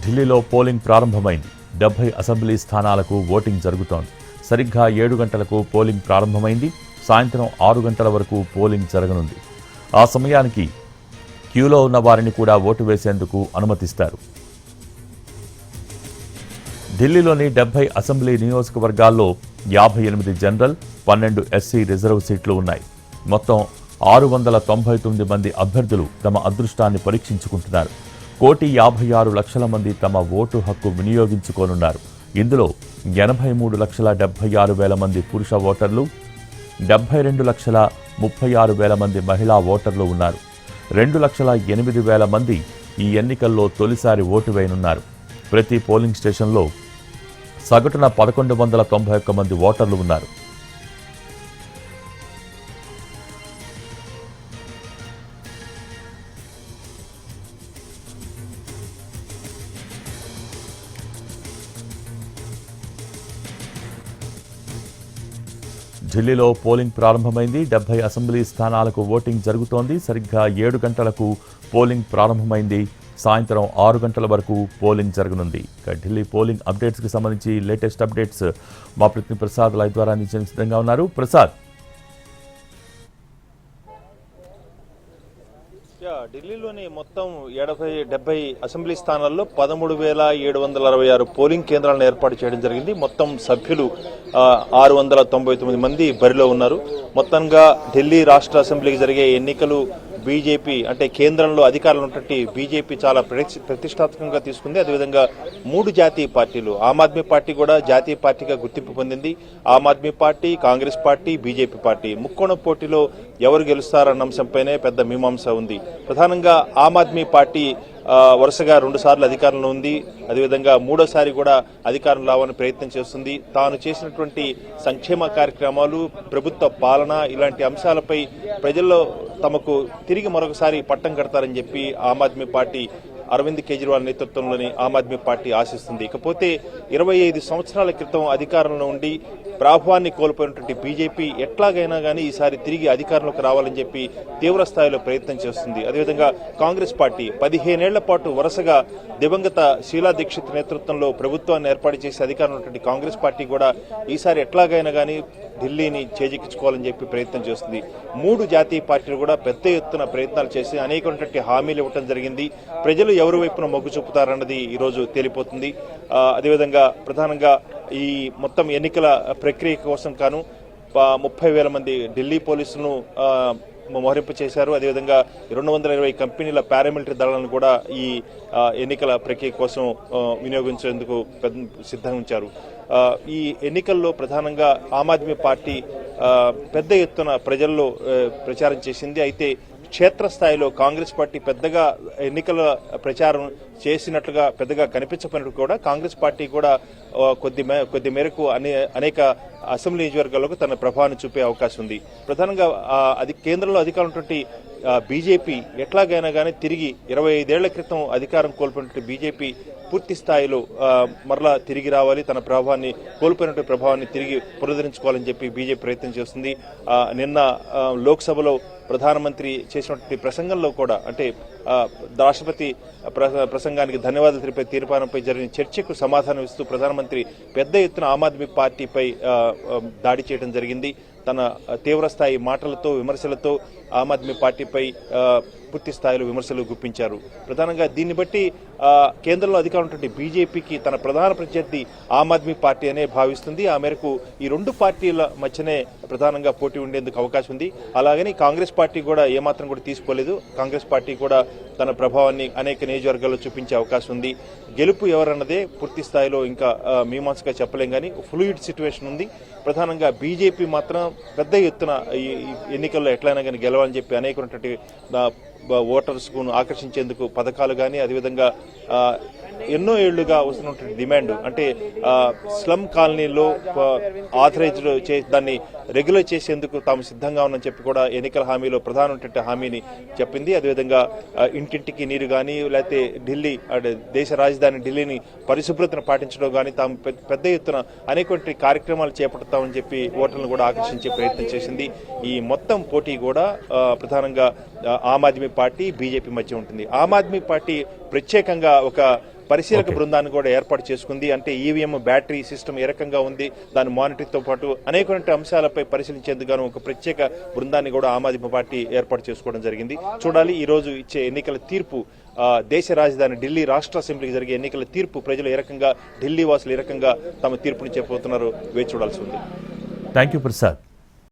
ఢిల్లీలో పోలింగ్ ప్రారంభమైంది. 70 అసెంబ్లీ స్థానాలకు ఓటింగ్ జరుగుతోంది. సరిగ్గా 7 గంటలకు పోలింగ్ ప్రారంభమైంది. సాయంత్రం 6 గంటల వరకు పోలింగ్ జరగనుంది. ఆ సమయానికి క్యూలో ఉన్న వారిని కూడా ఓటు వేసేందుకు అనుమతిస్తారు. ఢిల్లీలోని 70 అసెంబ్లీ నియోజకవర్గాల్లో 58 జనరల్, 12 ఎస్సీ రిజర్వ్ సీట్లు ఉన్నాయి. మొత్తం 699 మంది అభ్యర్థులు తమ అదృష్టాన్ని పరీక్షించుకుంటున్నారు. 1,56,00,000 మంది తమ ఓటు హక్కు వినియోగించుకోనున్నారు. ఇందులో 83,76,000 మంది పురుష ఓటర్లు, 72,36,000 మంది మహిళా ఓటర్లు ఉన్నారు. 2,08,000 మంది ఈ ఎన్నికల్లో తొలిసారి ఓటు వేయనున్నారు. ప్రతి పోలింగ్ స్టేషన్లో సగటున 1,191 మంది ఓటర్లు ఉన్నారు. ఢిల్లీలో పోలింగ్ ప్రారంభమైంది. 70 అసెంబ్లీ స్థానాలకు ఓటింగ్ జరుగుతోంది. సరిగ్గా 7 గంటలకు పోలింగ్ ప్రారంభమైంది. సాయంత్రం 6 గంటల వరకు పోలింగ్ జరగనుంది. ఢిల్లీ పోలింగ్ అప్డేట్స్కి సంబంధించి లేటెస్ట్ అప్డేట్స్ మా ప్రతినిధి ప్రసాద్ లైవ్ ద్వారా అందించడానికి సిద్ధంగా ఉన్నారు. ప్రసాద్, ఢిల్లీలోని మొత్తం 70 అసెంబ్లీ స్థానాల్లో 13,766 పోలింగ్ కేంద్రాలను ఏర్పాటు చేయడం జరిగింది. మొత్తం సభ్యులు 699 మంది బరిలో ఉన్నారు. మొత్తంగా ఢిల్లీ రాష్ట్ర అసెంబ్లీకి జరిగే ఎన్నికలు బీజేపీ అంటే కేంద్రంలో అధికారంలో ఉన్నటువంటి బీజేపీ చాలా ప్రతిష్టాత్మకంగా తీసుకుంది. అదేవిధంగా 3 జాతీయ పార్టీలు, ఆమ్ ఆద్మీ పార్టీ కూడా జాతీయ పార్టీగా గుర్తింపు పొందింది. Aam Aadmi party, Congress party, BJP party ముక్కోణ పోటీలో ఎవరు గెలుస్తారన్న అంశంపైనే పెద్ద మీమాంస ఉంది. ప్రధానంగా ఆమ్ ఆద్మీ పార్టీ వరుసగా 2 సార్లు అధికారంలో ఉంది. అదేవిధంగా 3వసారి కూడా అధికారం రావాలని ప్రయత్నం చేస్తుంది. తాను చేసినటువంటి సంక్షేమ కార్యక్రమాలు, ప్రభుత్వ పాలన ఇలాంటి అంశాలపై ప్రజల్లో తమకు తిరిగి మరొకసారి పట్టం కడతారని చెప్పి ఆమ్ ఆద్మీ పార్టీ అరవింద్ కేజ్రీవాల్ నేతృత్వంలోని ఆమ్ ఆద్మీ పార్టీ ఆశిస్తుంది. ఇకపోతే 25 సంవత్సరాల క్రితం అధికారంలో ఉండి ప్రాభవాన్ని కోల్పోయినటువంటి బీజేపీ ఎట్లాగైనా కానీ ఈసారి తిరిగి అధికారంలోకి రావాలని చెప్పి తీవ్ర స్థాయిలో ప్రయత్నం చేస్తుంది. అదేవిధంగా కాంగ్రెస్ పార్టీ 15 ఏళ్ల పాటు వరుసగా దివంగత షీలా దీక్షిత్ నేతృత్వంలో ప్రభుత్వాన్ని ఏర్పాటు చేసి అధికారంలో ఉన్నటువంటి కాంగ్రెస్ పార్టీ కూడా ఈసారి ఎట్లాగైనా కానీ ఢిల్లీని చేజిక్కించుకోవాలని చెప్పి ప్రయత్నం చేస్తుంది. 3 జాతీయ పార్టీలు కూడా పెద్ద ఎత్తున ప్రయత్నాలు చేసి అనేకమైనటువంటి హామీలు ఇవ్వడం జరిగింది. ప్రజలు ఎవరి వైపున మొగ్గు చూపుతారన్నది ఈరోజు తేలిపోతుంది. అదేవిధంగా ప్రధానంగా ఈ మొత్తం ఎన్నికల ప్రక్రియ కోసం కాను 30,000 మంది ఢిల్లీ పోలీసులను మోహరింపు చేశారు. అదేవిధంగా 220 కంపెనీల పారామిలిటరీ దళాలను కూడా ఈ ఎన్నికల ప్రక్రియ కోసం వినియోగించేందుకు సిద్ధంగా ఉంచారు. ఈ ఎన్నికల్లో ప్రధానంగా ఆమ్ ఆద్మీ పార్టీ పెద్ద ఎత్తున ప్రజల్లో ప్రచారం చేసింది. అయితే క్షేత్రస్థాయిలో కాంగ్రెస్ పార్టీ పెద్దగా ఎన్నికల ప్రచారం చేసినట్లుగా పెద్దగా కనిపించకపోయినట్టు కూడా కాంగ్రెస్ పార్టీ కూడా కొద్ది మేరకు అనేక అసెంబ్లీ నియోజకవర్గాలకు తన ప్రభావాన్ని చూపే అవకాశం ఉంది. ప్రధానంగా కేంద్రంలో అధికారం ఉన్నటువంటి బీజేపీ ఎట్లాగైనా కానీ తిరిగి 25 ఏళ్ల క్రితం అధికారం కోల్పోయినటువంటి బీజేపీ పూర్తి స్థాయిలో మరలా తిరిగి రావాలి, తన ప్రభావాన్ని కోల్పోయినటువంటి ప్రభావాన్ని తిరిగి పునరుద్ధరించుకోవాలని చెప్పి బీజేపీ ప్రయత్నం చేస్తుంది. నిన్న లోక్సభలో ప్రధానమంత్రి చేసినటువంటి ప్రసంగంలో కూడా అంటే రాష్ట్రపతి ప్రసంగానికి ధన్యవాదాలు తెలిపే తీర్మానంపై జరిగిన చర్చకు సమాధానం ఇస్తూ ప్రధానమంత్రి పెద్ద ఎత్తున ఆమ్ ఆద్మీ పార్టీపై దాడి చేయడం జరిగింది. తన తీవ్రస్థాయి మాటలతో, విమర్శలతో ఆమ్ ఆద్మీ పార్టీపై పూర్తి స్థాయిలో విమర్శలు గుప్పించారు. ప్రధానంగా దీన్ని బట్టి కేంద్రంలో అధికారం ఉన్నటువంటి బీజేపీకి తన ప్రధాన ప్రత్యర్థి ఆమ్ ఆద్మీ పార్టీ అనే భావిస్తుంది. ఆ మేరకు ఈ 2 పార్టీల మధ్యనే ప్రధానంగా పోటీ ఉండేందుకు అవకాశం ఉంది. అలాగని కాంగ్రెస్ పార్టీ కూడా ఏమాత్రం కూడా తీసుకోలేదు. కాంగ్రెస్ పార్టీ కూడా తన ప్రభావాన్ని అనేక నియోజకవర్గాల్లో చూపించే అవకాశం ఉంది. గెలుపు ఎవరన్నదే పూర్తి స్థాయిలో ఇంకా మీమాంసగా చెప్పలేం, కానీ ఫ్లూయిడ్ సిచ్యువేషన్ ఉంది. ప్రధానంగా బీజేపీ మాత్రం పెద్ద ఎత్తున ఈ ఎన్నికల్లో ఎట్లయినా కానీ గెలవాలని చెప్పి అనేకమైనటువంటి ఓటర్స్కు ఆకర్షించేందుకు పథకాలు కానీ అదేవిధంగా ఎన్నో ఏళ్లుగా వస్తున్నటువంటి డిమాండ్ అంటే స్లమ్ కాలనీలో ఆథరైజ్డ్ దాన్ని రెగ్యులర్ చేసేందుకు తాము సిద్ధంగా ఉన్నామని చెప్పి కూడా ఎన్నికల హామీలో ప్రధానమైనటువంటి హామీని చెప్పింది. అదేవిధంగా ఇంటింటికి నీరు కానీ లేకపోతే ఢిల్లీ దేశ రాజధాని ఢిల్లీని పరిశుభ్రతను పాటించడం కానీ తాము పెద్ద ఎత్తున అనేక కార్యక్రమాలు చేపడతామని చెప్పి ఓటర్లను కూడా ఆకర్షించే ప్రయత్నం చేసింది. ఈ మొత్తం పోటీ కూడా ప్రధానంగా ఆమ్ ఆద్మీ పార్టీ బీజేపీ మధ్య ఉంటుంది. ఆమ్ ఆద్మీ పార్టీ ప్రత్యేకంగా ఒక పరిశీలక బృందాన్ని కూడా ఏర్పాటు చేసుకుంది. అంటే ఈవీఎం బ్యాటరీ సిస్టమ్ ఏ రకంగా ఉంది, దాని మానిటరింగ్ తో పాటు అనేక అంశాలపై పరిశీలించేందుకు ఒక ప్రత్యేక బృందాన్ని కూడా ఆమ్ ఆద్మీ పార్టీ ఏర్పాటు చేసుకోవడం జరిగింది. చూడాలి ఈ రోజు ఇచ్చే ఎన్నికల తీర్పు, దేశ రాజధాని ఢిల్లీ రాష్ట్ర అసెంబ్లీకి జరిగే ఎన్నికల తీర్పు ప్రజలు ఏ రకంగా, ఢిల్లీ వాసులు ఏ రకంగా తమ తీర్పుని చెప్పబోతున్నారో వేచి చూడాల్సి ఉంది. Thank you Prasad.